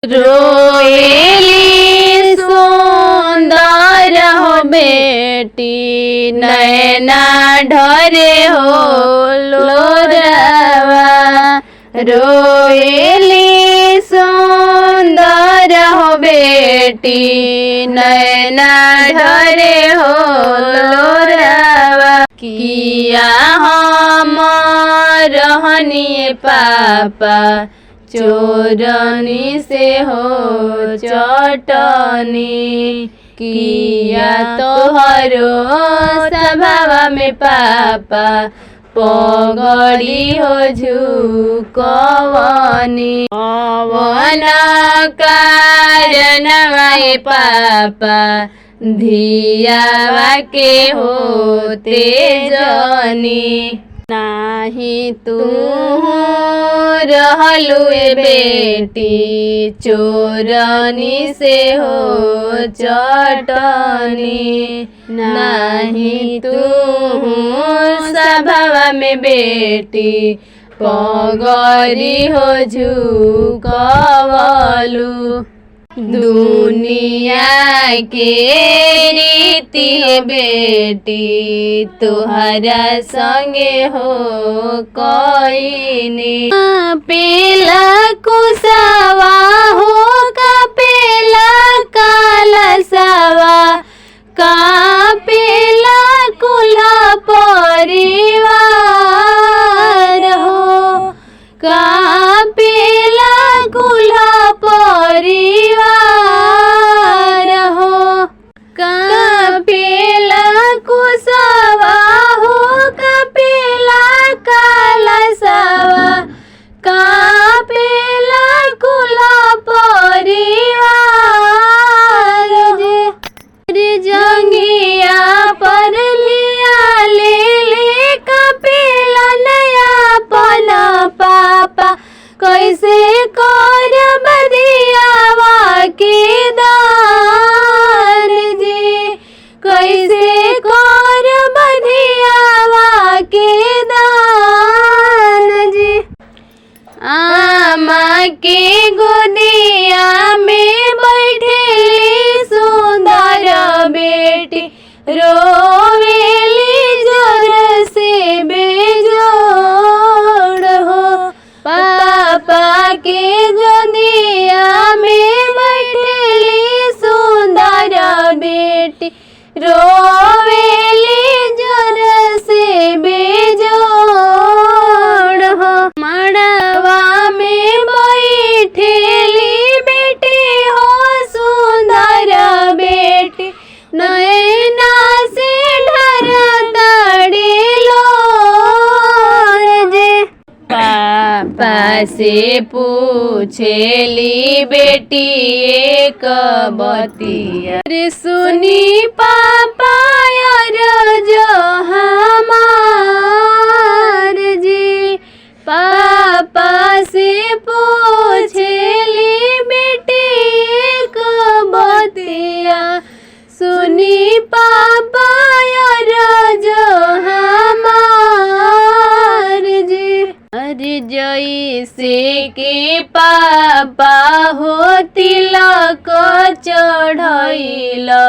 रोएली सुंदर हो बेटी नैना ढरे हो लोरवा। रोएली सुंदर हो बेटी नैना ढरे हो लोरवा। किया हम रहनी पापा चोरनी से हो चटनी। किया तोहरो स्वभाव में पापा पगड़ी हो झुकवनी। पवन कारण पापा धियावा के होते जनी। नाही तू रहलु बेटी चोरनी से हो चटनी। नाही तू स्वभाव में बेटी पगड़ी हो झुकवलु। दुनिया के रीति बेटी तुहरा संगे हो कईनी। पेला कुसावा हो का पेला कालसावा का पेला कुला परिवार हो का पेला कुला परिवार हो का पेला कुसावा हो का पेला कालसावा का पेला कुला परिवार। रे जंगिया पर लिया ले ले का पेला नया पना पापा कैसे कर बदियावा के दान जी। कैसे कर बदियावा के दान जी। आमा के गोदिया में बैठेली सुंदर बेटी रोवेली जोर से बेजोड़ हो। पापा के गोदिया में बैठेली सुंदर बेटी रोवेली जोर से बेजोड़ हो। मड़वा में बैठेली बेटी हो सुंदर बेटी नैना से ढर तड़ी लोर जे। पापा से पूछेली बेटी एक बतिया। रे सुनी पापा यार जो हमार जी। पापा से पूछेली बेटी एक बतिया। सुनी पापा यार जो हमार जी। अरे जैसे के पापा हो तिलक चढ़ैला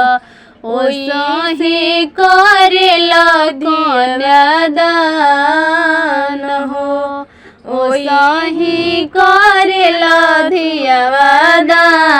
ओइसे करेला कन्यादान हो। ओइसे करेला धियावा दान।